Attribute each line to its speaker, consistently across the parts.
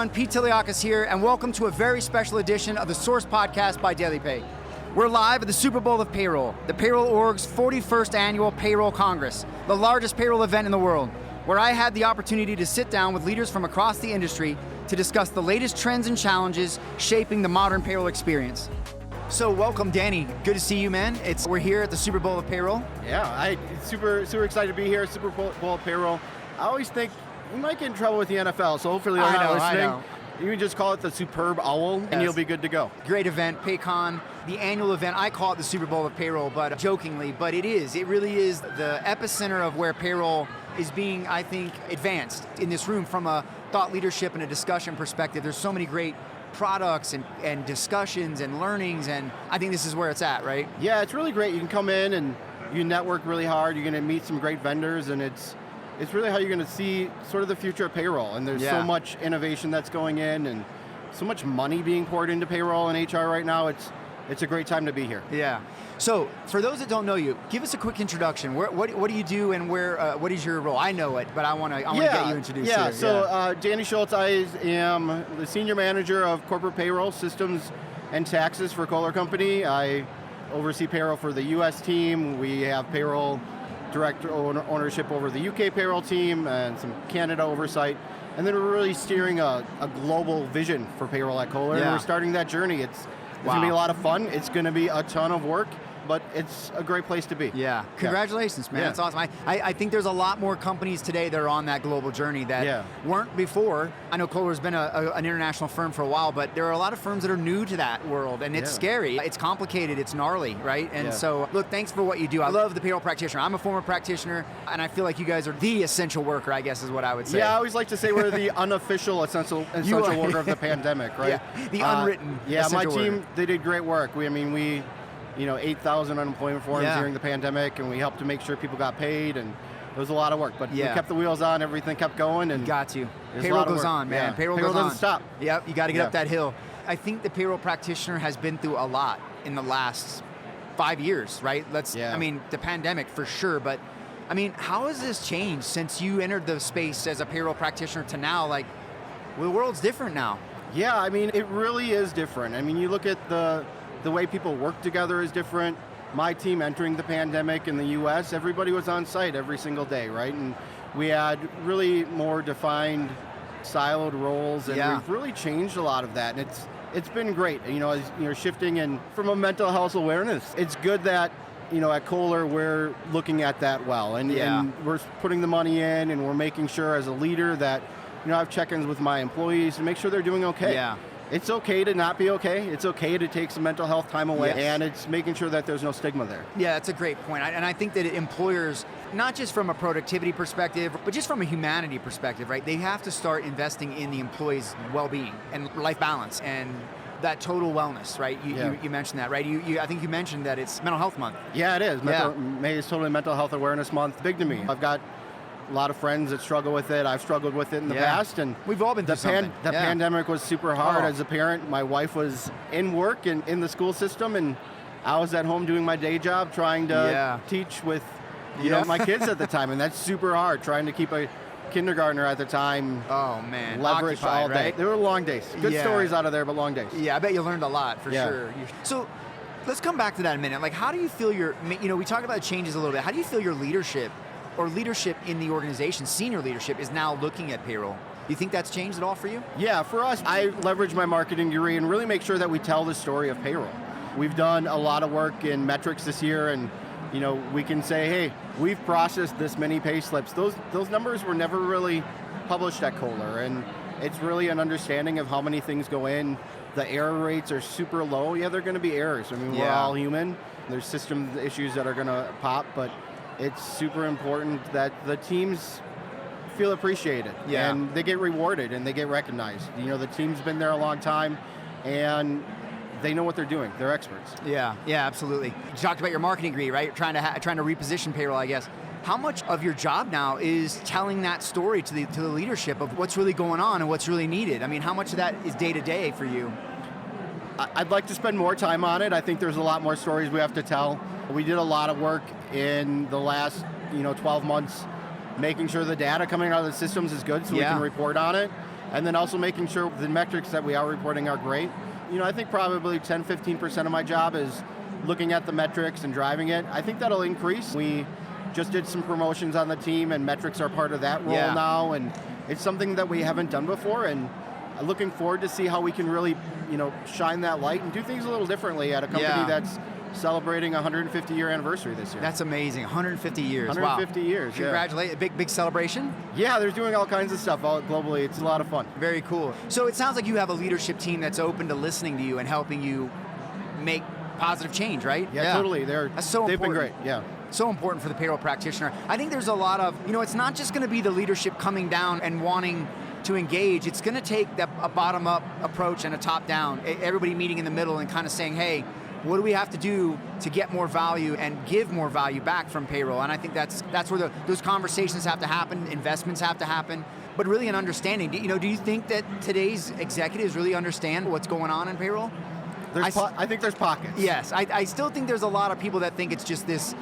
Speaker 1: everyone, Pete Tiliakos here, and welcome to a very special edition of the Source Podcast by DailyPay. We're live at the Super Bowl of Payroll, the Payroll Org's 41st annual Payroll Congress, the largest payroll event in the world, where I had the opportunity to sit down with leaders from across the industry to discuss the latest trends and challenges shaping the modern payroll experience. So welcome, Danny. Good to see you, man. We're here at the Super Bowl of Payroll.
Speaker 2: Yeah, super excited to be here, Super Bowl of Payroll. I always think we might get in trouble with the NFL, so hopefully they're not listening. You can just call it the Superb Owl, and you'll be good to go.
Speaker 1: Great event, PayCon, the annual event. I call it the Super Bowl of Payroll, but jokingly, but it really is the epicenter of where payroll is being, I think, advanced in this room from a thought leadership and a discussion perspective. There's so many great products and discussions and learnings, and I think this is where it's at, right?
Speaker 2: Yeah, it's really great. You can come in and you network really hard. You're going to meet some great vendors, and it's really how you're going to see sort of the future of payroll. And there's so much innovation that's going in and so much money being poured into payroll and HR right now. It's a great time to be here.
Speaker 1: Yeah. So for those that don't know you, give us a quick introduction. What do you do, and what is your role? I know it, but I want to get you introduced here.
Speaker 2: So Danny Schulz, I am the Senior Manager of Corporate Payroll Systems and Taxes for Kohler Company. I oversee payroll for the US team. We have payroll direct ownership over the UK payroll team and some Canada oversight. And then we're really steering a global vision for payroll at Kohler. And we're starting that journey. It's going to be a lot of fun. It's going to be a ton of work, but it's a great place to be.
Speaker 1: Yeah, congratulations, man. That's awesome. I think there's a lot more companies today that are on that global journey that weren't before. I know Kohler's been an international firm for a while, but there are a lot of firms that are new to that world, and it's scary. It's complicated, it's gnarly, right? And so, look, thanks for what you do. I love the payroll practitioner. I'm a former practitioner, and I feel like you guys are the essential worker, I guess is what I would say.
Speaker 2: Yeah, I always like to say we're the unofficial essential worker of the pandemic, right?
Speaker 1: Yeah, the unwritten
Speaker 2: my team,
Speaker 1: worker.
Speaker 2: They did great work. We 8,000 unemployment forms during the pandemic, and we helped to make sure people got paid, and it was a lot of work. But we kept the wheels on, everything kept going. And
Speaker 1: got you. Payroll goes on, man.
Speaker 2: Yeah.
Speaker 1: Payroll
Speaker 2: doesn't
Speaker 1: on.
Speaker 2: stop.
Speaker 1: Yep, you got to get up that hill. I think the payroll practitioner has been through a lot in the last 5 years, right? The pandemic for sure, but how has this changed since you entered the space as a payroll practitioner to now? Like, well, the world's different now.
Speaker 2: Yeah, it really is different. You look at the way people work together is different. My team entering the pandemic in the US, everybody was on site every single day, right? And we had really more defined, siloed roles, and we've really changed a lot of that. And it's been great, as you're shifting in from a mental health awareness. It's good that, at Kohler, we're looking at that well, and we're putting the money in, and we're making sure as a leader that, I have check-ins with my employees to make sure they're doing okay.
Speaker 1: Yeah.
Speaker 2: It's okay to not be okay. It's okay to take some mental health time away, and it's making sure that there's no stigma there.
Speaker 1: Yeah, that's a great point. And I think that employers, not just from a productivity perspective, but just from a humanity perspective, right? They have to start investing in the employees' well-being and life balance and that total wellness, right? You mentioned that, right? I think you mentioned that it's Mental Health Month.
Speaker 2: Yeah, it is. May is totally Mental Health Awareness Month. Big to me. I've got a lot of friends that struggle with it. I've struggled with it in the past, and
Speaker 1: we've all been through something.
Speaker 2: The pandemic was super hard as a parent. My wife was in work and in the school system, and I was at home doing my day job, trying to teach with my kids at the time, and that's super hard. Trying to keep a kindergartner at the time.
Speaker 1: Oh man,
Speaker 2: leveraged all day.
Speaker 1: Right?
Speaker 2: They were long days. Good stories out of there, but long days.
Speaker 1: Yeah, I bet you learned a lot for sure. So let's come back to that in a minute. Like, how do you feel we talked about changes a little bit. How do you feel your leadership in the organization, senior leadership, is now looking at payroll? Do you think that's changed at all for you?
Speaker 2: Yeah, for us, I leverage my marketing degree and really make sure that we tell the story of payroll. We've done a lot of work in metrics this year, and we can say, hey, we've processed this many pay slips. Those numbers were never really published at Kohler, and it's really an understanding of how many things go in. The error rates are super low. Yeah, they're going to be errors. We're all human. There's system issues that are going to pop, but it's super important that the teams feel appreciated and they get rewarded and they get recognized. The team's been there a long time, and they know what they're doing. They're experts.
Speaker 1: Yeah, absolutely. You talked about your marketing degree, right? Trying to reposition payroll, I guess. How much of your job now is telling that story to the leadership of what's really going on and what's really needed? How much of that is day to day for you?
Speaker 2: I'd like to spend more time on it. I think there's a lot more stories we have to tell. We did a lot of work in the last 12 months making sure the data coming out of the systems is good so we can report on it. and then also making sure the metrics that we are reporting are great. I think probably 10-15% of my job is looking at the metrics and driving it. I think that'll increase. We just did some promotions on the team, and metrics are part of that role now, and it's something that we haven't done before, and looking forward to see how we can really, shine that light and do things a little differently at a company that's celebrating a 150-year anniversary this year.
Speaker 1: That's amazing, 150 years.
Speaker 2: 150 years,
Speaker 1: Congratulations, big celebration?
Speaker 2: Yeah, they're doing all kinds of stuff all globally. It's a lot of fun.
Speaker 1: Very cool. So it sounds like you have a leadership team that's open to listening to you and helping you make positive change, right?
Speaker 2: Yeah, totally.
Speaker 1: That's so
Speaker 2: they've
Speaker 1: important.
Speaker 2: been great, yeah.
Speaker 1: So important for the payroll practitioner. I think there's a lot of, it's not just going to be the leadership coming down and wanting to engage. It's going to take a bottom-up approach and a top-down. Everybody meeting in the middle and kind of saying, hey, what do we have to do to get more value and give more value back from payroll? And I think that's where those conversations have to happen, investments have to happen, but really an understanding. Do you think that today's executives really understand what's going on in payroll?
Speaker 2: I think there's pockets.
Speaker 1: Yes, I still think there's a lot of people that think it's just this,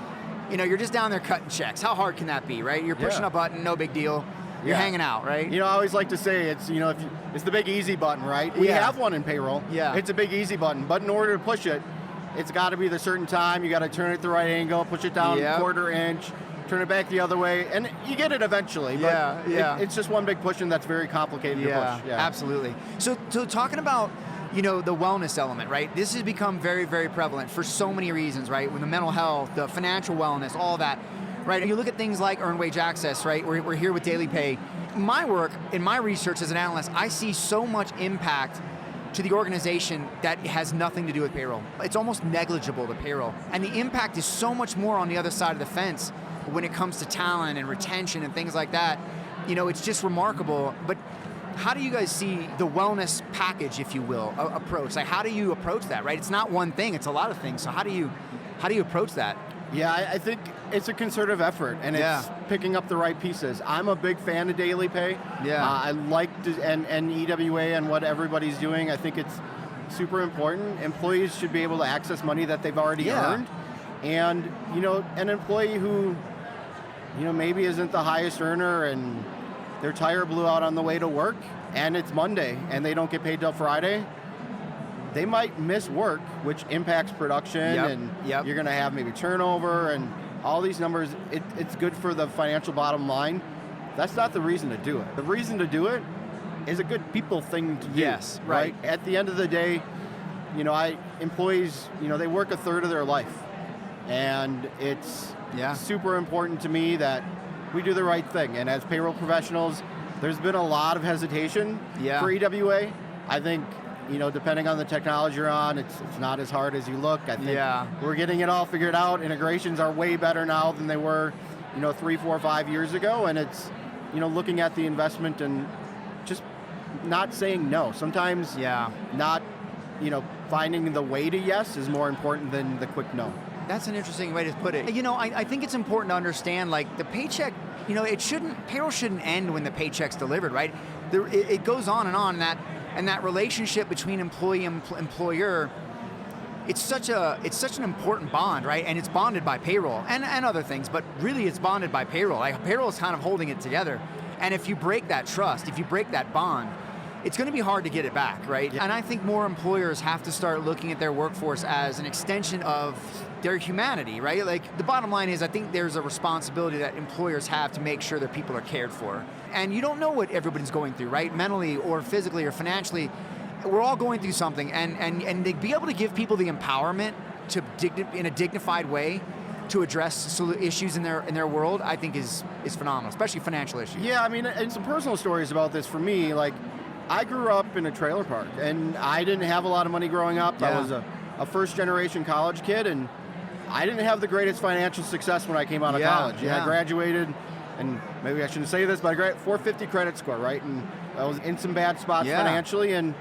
Speaker 1: you're just down there cutting checks. How hard can that be, right? You're pushing a button, no big deal. You're hanging out, right?
Speaker 2: I always like to say it's, it's the big easy button, right? We have one in payroll.
Speaker 1: Yeah.
Speaker 2: It's a big easy button, but in order to push it, it's got to be the certain time. You got to turn it the right angle, push it down a quarter inch, turn it back the other way, and you get it eventually. But it's just one big push, and that's very complicated to push. Yeah,
Speaker 1: absolutely. So talking about the wellness element, right? This has become very, very prevalent for so many reasons, right? With the mental health, the financial wellness, all that, right? And you look at things like earned wage access, right? We're here with DailyPay. My work, in my research as an analyst, I see so much impact to the organization that has nothing to do with payroll. It's almost negligible to payroll. And the impact is so much more on the other side of the fence when it comes to talent and retention and things like that. It's just remarkable. But how do you guys see the wellness package, if you will, approach? Like, how do you approach that, right? It's not one thing, it's a lot of things. So how do you approach that?
Speaker 2: Yeah, I think it's a concerted effort, and it's picking up the right pieces. I'm a big fan of DailyPay.
Speaker 1: Yeah.
Speaker 2: I like and EWA and what everybody's doing. I think it's super important. Employees should be able to access money that they've already earned. And, an employee who, maybe isn't the highest earner and their tire blew out on the way to work and it's Monday and they don't get paid till Friday, they might miss work, which impacts production, and you're going to have maybe turnover and all these numbers. It's good for the financial bottom line. That's not the reason to do it. The reason to do it is a good people thing to do.
Speaker 1: Yes, right.
Speaker 2: At the end of the day, employees, they work a third of their life, and it's super important to me that we do the right thing. And as payroll professionals, there's been a lot of hesitation for EWA. I think, depending on the technology you're on, it's not as hard as you look. I think we're getting it all figured out. Integrations are way better now than they were, 3, 4, 5 years ago. And it's, looking at the investment and just not saying no. Sometimes not, finding the way to yes is more important than the quick no.
Speaker 1: That's an interesting way to put it. I think it's important to understand, like, the paycheck, payroll shouldn't end when the paycheck's delivered, right? It goes on, and that relationship between employee and employer, it's such an important bond, right? And it's bonded by payroll and other things, but really it's bonded by payroll. Like, payroll is kind of holding it together. And if you break that trust, if you break that bond, it's going to be hard to get it back, right? Yeah. And I think more employers have to start looking at their workforce as an extension of their humanity, right? Like, the bottom line is, I think there's a responsibility that employers have to make sure that people are cared for. And you don't know what everybody's going through, right? Mentally or physically or financially. We're all going through something, and to be able to give people the empowerment to in a dignified way to address issues in their world, I think is phenomenal, especially financial issues.
Speaker 2: Yeah, I mean, and some personal stories about this for me. Like, I grew up in a trailer park, and I didn't have a lot of money growing up. I was a first-generation college kid, and I didn't have the greatest financial success when I came out of college. I graduated, and maybe I shouldn't say this, but I graduated 450 credit score, right? And I was in some bad spots financially, and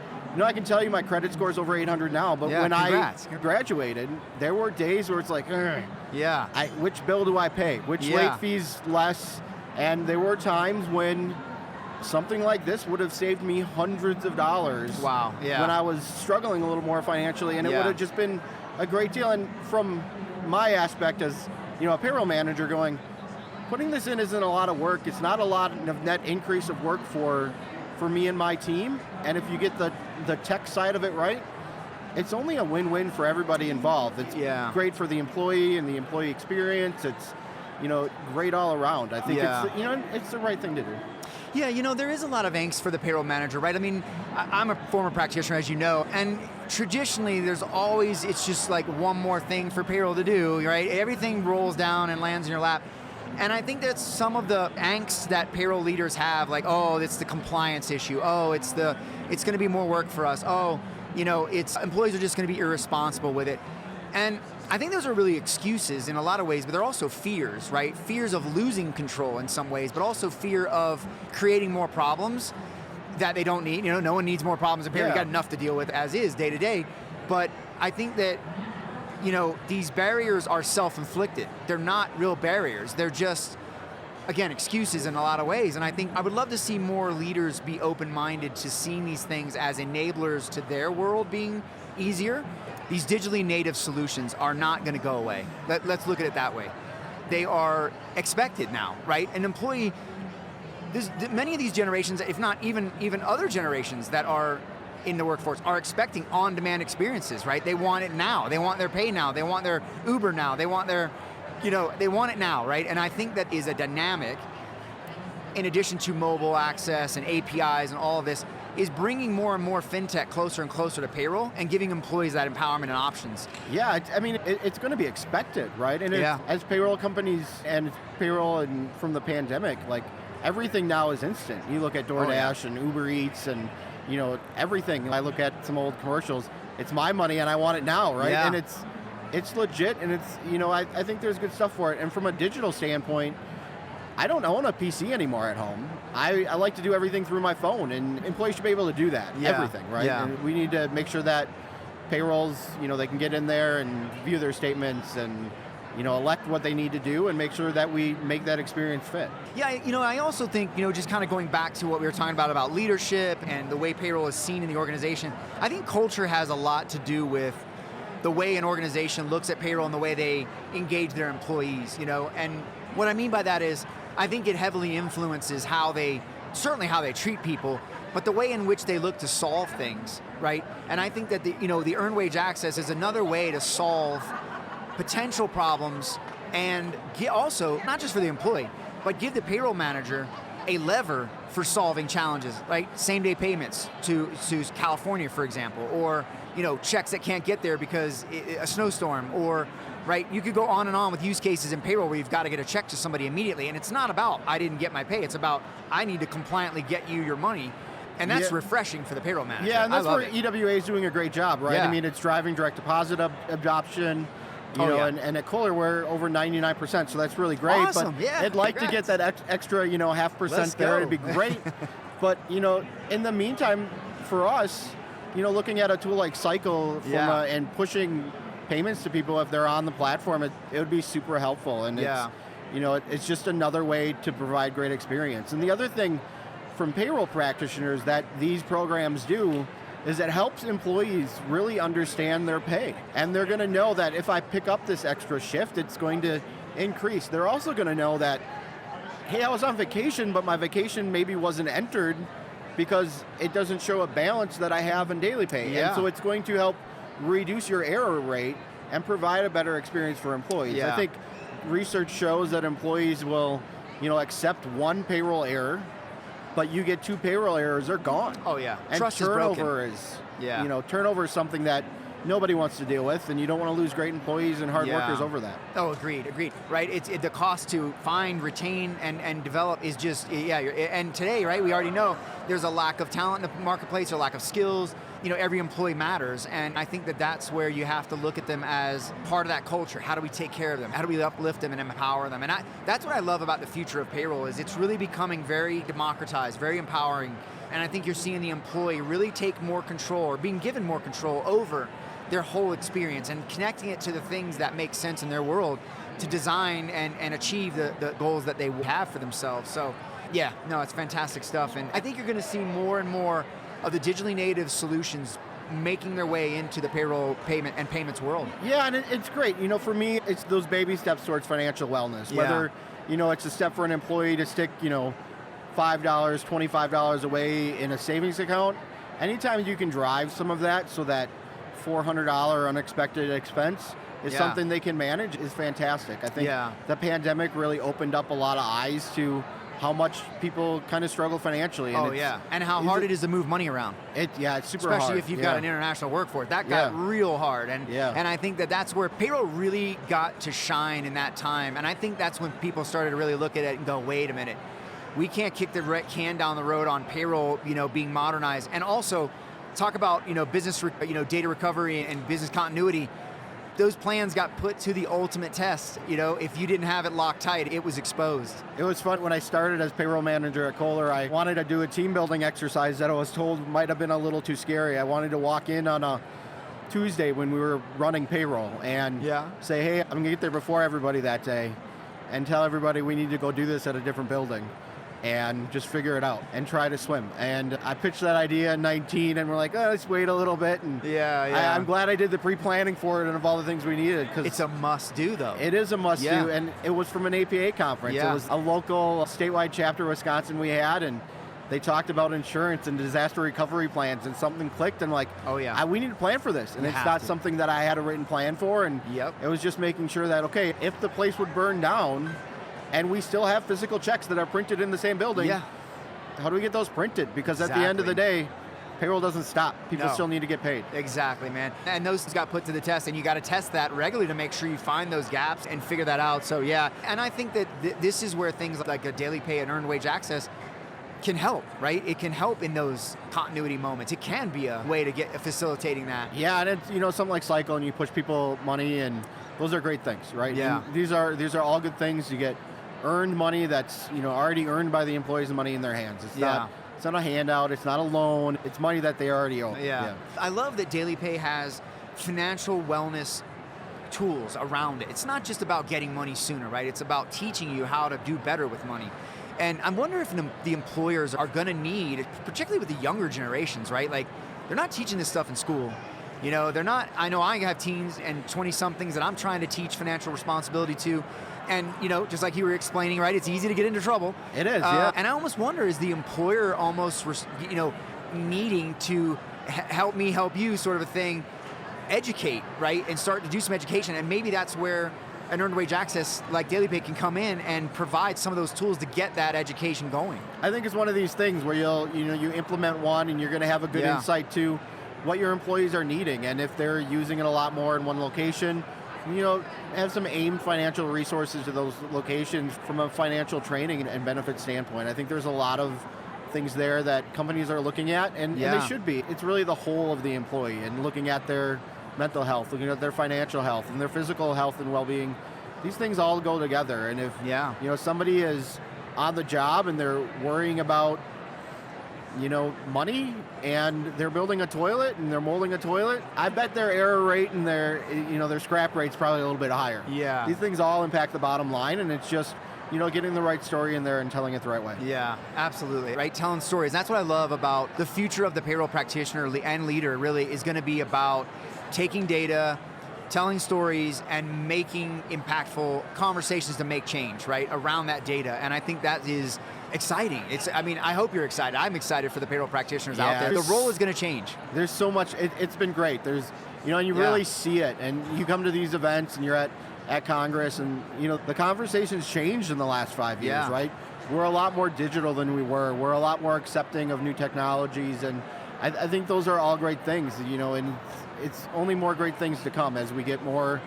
Speaker 2: I can tell you my credit score is over 800 now, but when I graduated, there were days where it's like, which bill do I pay? Which late fees less? And there were times when something like this would have saved me hundreds of dollars when I was struggling a little more financially, and it would have just been a great deal. And from my aspect as a payroll manager, going, putting this in isn't a lot of work. It's not a lot of net increase of work for for me and my team. And if you get the tech side of it right, it's only a win-win for everybody involved. It's great for the employee and the employee experience. It's, great all around. I think it's the right thing to do.
Speaker 1: Yeah, there is a lot of angst for the payroll manager, right? I mean, I'm a former practitioner, as you know, and traditionally it's just like one more thing for payroll to do, right? Everything rolls down and lands in your lap. And I think that's some of the angst that payroll leaders have, like, oh, it's the compliance issue. Oh, it's going to be more work for us. Oh, it's employees are just going to be irresponsible with it. And I think those are really excuses in a lot of ways, but they're also fears, right? Fears of losing control in some ways, but also fear of creating more problems that they don't need. No one needs more problems. Apparently, got enough to deal with as is day to day. But I think that, these barriers are self-inflicted. They're not real barriers. They're just, again, excuses in a lot of ways. And I think I would love to see more leaders be open-minded to seeing these things as enablers to their world being easier. These digitally native solutions are not going to go away. Let's look at it that way. They are expected now, right? An employee, many of these generations, if not even other generations that are in the workforce, are expecting on-demand experiences, right? They want it now. They want their pay now. They want their Uber now. They want their, they want it now, right? And I think that is a dynamic, in addition to mobile access and APIs and all of this, is bringing more and more fintech closer and closer to payroll and giving employees that empowerment and options.
Speaker 2: Yeah, it's going to be expected, right? And as payroll companies and payroll and from the pandemic, like everything now is instant. You look at DoorDash and Uber Eats and everything. I look at some old commercials. It's my money and I want it now, right?
Speaker 1: Yeah.
Speaker 2: And it's legit, and it's I think there's good stuff for it. And from a digital standpoint, I don't own a PC anymore at home. I like to do everything through my phone, and employees should be able to do that, everything, right?
Speaker 1: Yeah.
Speaker 2: And we need to make sure that payrolls, they can get in there and view their statements and, elect what they need to do and make sure that we make that experience fit.
Speaker 1: Yeah, I also think, just kind of going back to what we were talking about leadership and the way payroll is seen in the organization, I think culture has a lot to do with the way an organization looks at payroll and the way they engage their employees, and what I mean by that is, I think it heavily influences certainly how they treat people, but the way in which they look to solve things, right? And I think that the earned wage access is another way to solve potential problems and also, not just for the employee, but give the payroll manager a lever for solving challenges, right? Same day payments to California, for example, or checks that can't get there because a snowstorm, or right? You could go on and on with use cases in payroll where you've got to get a check to somebody immediately, and it's not about I didn't get my pay, it's about I need to compliantly get you your money, and that's refreshing for the payroll manager.
Speaker 2: Yeah, and that's where EWA is doing a great job, right?
Speaker 1: Yeah.
Speaker 2: It's driving direct deposit adoption, and at Kohler we're over 99%, so that's really great.
Speaker 1: Awesome.
Speaker 2: But
Speaker 1: yeah,
Speaker 2: I'd like to get that extra, 0.5% there. It'd be great. But in the meantime, for us, looking at a tool like Cycle and pushing payments to people if they're on the platform, it would be super helpful, and it's just another way to provide great experience. And the other thing from payroll practitioners that these programs do is it helps employees really understand their pay, and they're going to know that if I pick up this extra shift, it's going to increase. They're also going to know that, hey, I was on vacation, but my vacation maybe wasn't entered because it doesn't show a balance that I have in DailyPay, and so it's going to help reduce your error rate and provide a better experience for employees.
Speaker 1: Yeah.
Speaker 2: I think research shows that employees will, accept one payroll error, but you get 2 payroll errors, they're gone.
Speaker 1: Oh yeah,
Speaker 2: and
Speaker 1: trust
Speaker 2: turnover
Speaker 1: is broken.
Speaker 2: Turnover is something that nobody wants to deal with, and you don't want to lose great employees and hard workers over that.
Speaker 1: Oh, agreed. Right, the cost to find, retain, and develop is just, and today, right, we already know there's a lack of talent in the marketplace, or lack of skills. Every employee matters, and I think that's where you have to look at them as part of that culture. How do we take care of them? How do we uplift them and empower them? And that's what I love about the future of payroll, is it's really becoming very democratized, very empowering, and I think you're seeing the employee really take more control, or being given more control over their whole experience, and connecting it to the things that make sense in their world to design and achieve the goals that they have for themselves. So it's fantastic stuff, and I think you're going to see more and more of the digitally native solutions making their way into the payroll payment and payments world. Yeah,
Speaker 2: and it's great. For me, it's those baby steps towards financial wellness. Whether, it's a step for an employee to stick, $5 $5, $25 away in a savings account, anytime you can drive some of that so that $400 unexpected expense is something they can manage is fantastic. I think the pandemic really opened up a lot of eyes to how much people kind of struggle financially.
Speaker 1: And and how hard it is to move money around.
Speaker 2: It's super hard.
Speaker 1: Especially if you've got an international workforce. That got real hard. And I think that's where payroll really got to shine in that time. And I think that's when people started to really look at it and go, wait a minute, we can't kick the can down the road on payroll, being modernized. And also talk about, business, data recovery and business continuity. Those plans got put to the ultimate test. If you didn't have it locked tight, it was exposed.
Speaker 2: It was fun. When I started as payroll manager at Kohler, I wanted to do a team building exercise that I was told might have been a little too scary. I wanted to walk in on a Tuesday when we were running payroll and say, hey, I'm gonna get there before everybody that day and tell everybody we need to go do this at a different building and just figure it out and try to swim. And I pitched that idea in 19 and we're like, oh, let's wait a little bit. And I'm glad I did the pre-planning for it and of all the things we needed. Cause
Speaker 1: it's a must-do though.
Speaker 2: It is a must-do, and it was from an APA conference. It was a local statewide chapter of Wisconsin we had, and they talked about insurance and disaster recovery plans, and something clicked and like, we need to plan for this. And it's not something that I had a written plan for, and it was just making sure that, okay, if the place would burn down, and we still have physical checks that are printed in the same building. How do we get those printed? Because at the end of the day, payroll doesn't stop. People still need to get paid.
Speaker 1: Exactly, man. And those got put to the test, and you got to test that regularly to make sure you find those gaps and figure that out. So and I think that this is where things like a DailyPay and earned wage access can help, right? It can help in those continuity moments. It can be a way to get facilitating that.
Speaker 2: Yeah, and it's something like Cycle, and you push people money, and those are great things, right?
Speaker 1: Yeah.
Speaker 2: And these are all good things. You get earned money that's already earned by the employees and money in their hands. It's not a handout, it's not a loan, it's money that they already own.
Speaker 1: I love that DailyPay has financial wellness tools around it. It's not just about getting money sooner, right? It's about teaching you how to do better with money. And I wonder if the employers are going to need, particularly with the younger generations, right? Like, they're not teaching this stuff in school. They're not, I know I have teens and 20-somethings that I'm trying to teach financial responsibility to. And, just like you were explaining, right, it's easy to get into trouble.
Speaker 2: It is,
Speaker 1: And I almost wonder, is the employer almost, needing to help me, help you sort of a thing, educate, right, and start to do some education. And maybe that's where an earned wage access like DailyPay can come in and provide some of those tools to get that education going.
Speaker 2: I think it's one of these things where you implement one and you're going to have a good insight to what your employees are needing. And if they're using it a lot more in one location, have some aimed financial resources to those locations from a financial training and benefit standpoint. I think there's a lot of things there that companies are looking at, and they should be. It's really the whole of the employee and looking at their mental health, looking at their financial health and their physical health and well-being. These things all go together. And if somebody is on the job and they're worrying about money, and they're building a toilet and they're molding a toilet, I bet their error rate and their scrap rate's probably a little bit higher. These things all impact the bottom line, and it's just getting the right story in there and telling it the right way.
Speaker 1: Yeah, absolutely. Right, telling stories. That's what I love about the future of the payroll practitioner and leader. Really is going to be about taking data, telling stories, and making impactful conversations to make change, right, around that data. And I think that is exciting. I hope you're excited. I'm excited for the payroll practitioners out there. The role is going to change.
Speaker 2: There's so much. It's been great. There's, and you really see it. And you come to these events and you're at Congress, and the conversation's changed in the last 5 years, right? We're a lot more digital than we were. We're a lot more accepting of new technologies, and I think those are all great things, and it's only more great things to come as we get more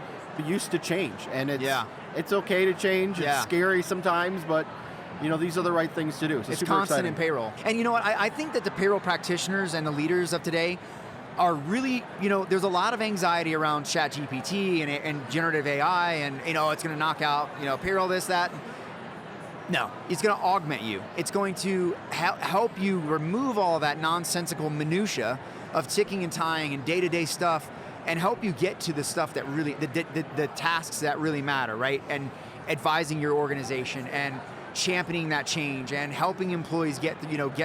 Speaker 2: used to change. And it's okay to change. It's scary sometimes, but these are the right things to do. So
Speaker 1: it's constant in payroll. And you know what? I think that the payroll practitioners and the leaders of today are really, there's a lot of anxiety around ChatGPT and generative AI, and it's going to knock out, payroll, this, that. No, it's going to augment you. It's going to help you remove all of that nonsensical minutia of ticking and tying and day-to-day stuff, and help you get to the stuff that really, the tasks that really matter, right? And advising your organization and championing that change and helping employees get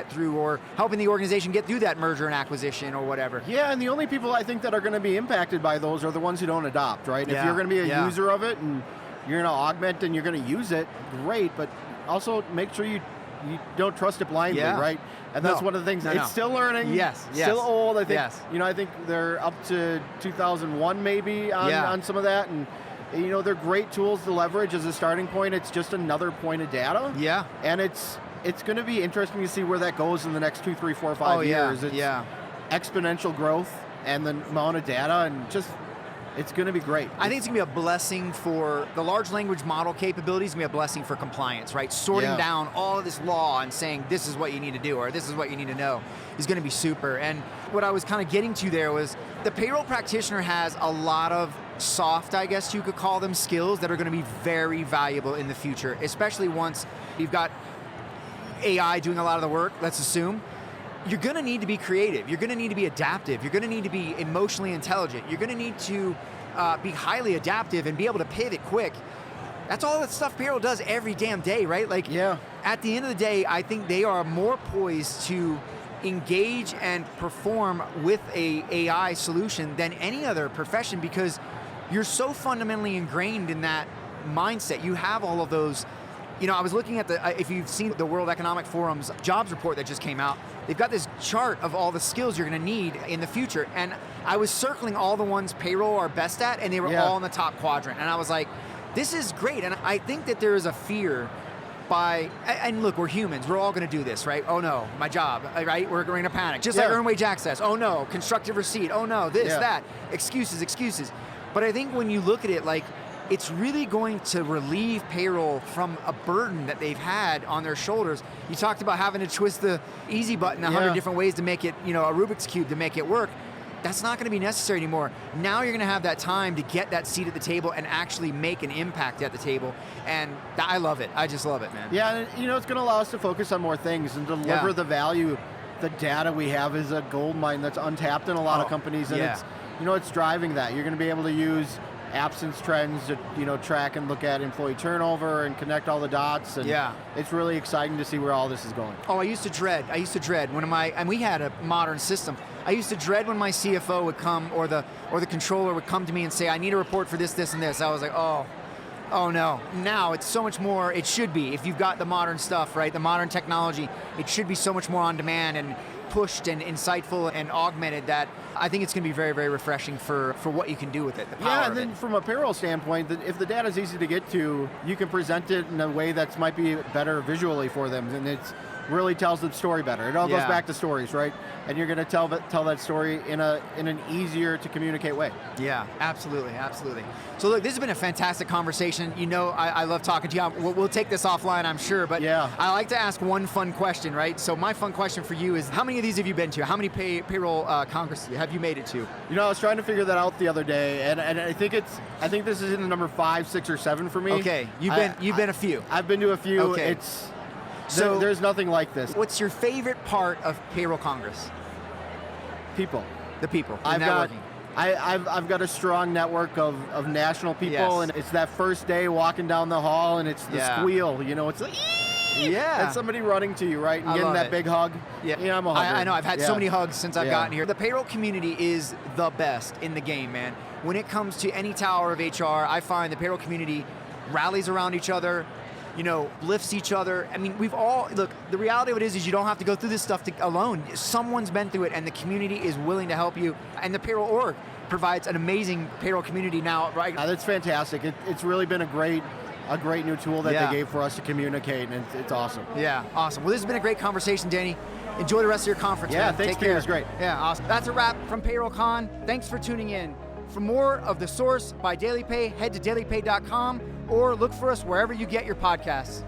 Speaker 1: through, or helping the organization get through that merger and acquisition or whatever.
Speaker 2: Yeah, and the only people I think that are going to be impacted by those are the ones who don't adopt, right? If you're going to be a user of it and you're going to augment and you're going to use it, great, but also make sure you you don't trust it blindly,
Speaker 1: Yeah.
Speaker 2: right? And that's
Speaker 1: No.
Speaker 2: one of the things.
Speaker 1: No,
Speaker 2: It's
Speaker 1: no.
Speaker 2: still learning.
Speaker 1: Yes, yes.
Speaker 2: Still old. I think.
Speaker 1: Yes.
Speaker 2: I think they're up to 2001 maybe on some of that, and they're great tools to leverage as a starting point. It's just another point of data.
Speaker 1: Yeah.
Speaker 2: And it's going to be interesting to see where that goes in the next 2, 3, 4, 5 years. It's exponential growth and the amount of data, and just it's going to be great.
Speaker 1: I think it's going to be a blessing for the large language model capabilities, going to be a blessing for compliance, right? Sorting down all of this law and saying this is what you need to do or this is what you need to know is going to be super. And what I was kind of getting to there was the payroll practitioner has a lot of soft, I guess you could call them, skills that are going to be very valuable in the future, especially once you've got AI doing a lot of the work, let's assume. You're going to need to be creative. You're going to need to be adaptive. You're going to need to be emotionally intelligent. You're going to need to be highly adaptive and be able to pivot quick. That's all that stuff payroll does every damn day, right? Like, at the end of the day, I think they are more poised to engage and perform with a AI solution than any other profession, because you're so fundamentally ingrained in that mindset. You have all of those. I was looking at if you've seen the World Economic Forum's jobs report that just came out, they've got this chart of all the skills you're going to need in the future. And I was circling all the ones payroll are best at, and they were all in the top quadrant. And I was like, this is great. And I think that there is a fear and look, we're humans. We're all going to do this, right? Oh no, my job, right? We're going to panic. Just like earned wage access. Oh no, constructive receipt. Oh no, this, that. Excuses. But I think when you look at it, like, it's really going to relieve payroll from a burden that they've had on their shoulders. You talked about having to twist the easy button 100 different ways to make it, a Rubik's Cube to make it work. That's not going to be necessary anymore. Now you're going to have that time to get that seat at the table and actually make an impact at the table. And I love it. I just love it, man.
Speaker 2: Yeah, and it's going to allow us to focus on more things and deliver the value. The data we have is a gold mine that's untapped in a lot of companies, and it's driving that. You're going to be able to use absence trends to track and look at employee turnover and connect all the dots, and it's really exciting to see where all this is going.
Speaker 1: I used to dread and we had a modern system. I used to dread when my CFO would come or the controller would come to me and say, I need a report for this, this, and this. I was like, oh no. Now it's so much more. It should be, if you've got the modern stuff, right, the modern technology, it should be so much more on demand and pushed and insightful and augmented, that I think it's going to be very, very refreshing for what you can do with it, the power
Speaker 2: and then from a payroll standpoint, if the data is easy to get to, you can present it in a way that might be better visually for them, and it really tells the story better. It all goes back to stories, right? And you're going to tell that story in an easier to communicate way. Yeah,
Speaker 1: absolutely. So look, this has been a fantastic conversation. I love talking to you. We'll take this offline, I'm sure, but I like to ask one fun question, right? So my fun question for you is, how many of these have you been to? How many payroll congresses have you made it to?
Speaker 2: I was trying to figure that out the other day, and I think this is in the number 5, 6, or 7 for me.
Speaker 1: Okay, you've been a few.
Speaker 2: I've been to a few.
Speaker 1: Okay.
Speaker 2: So there's nothing like this.
Speaker 1: What's your favorite part of Payroll Congress?
Speaker 2: People.
Speaker 1: The people.
Speaker 2: I've got a strong network of national people, and it's that first day walking down the hall, and it's the squeal. It's like, that's somebody running to you, right, and getting that big hug. I'm a hugger.
Speaker 1: I know. I've had so many hugs since I've gotten here. The payroll community is the best in the game, man. When it comes to any tower of HR, I find the payroll community rallies around each other, lifts each other. I mean, look, the reality of it is you don't have to go through this stuff alone. Someone's been through it, and the community is willing to help you. And the payroll org provides an amazing payroll community now, right?
Speaker 2: That's fantastic. It's really been a great new tool that they gave for us to communicate, and it's awesome.
Speaker 1: Yeah, awesome. Well, this has been a great conversation, Danny. Enjoy the rest of your conference, man.
Speaker 2: Thanks,
Speaker 1: Take care.
Speaker 2: It was great.
Speaker 1: Yeah, awesome. That's a wrap from Payroll Con. Thanks for tuning in. For more of The Source by DailyPay, head to dailypay.com or look for us wherever you get your podcasts.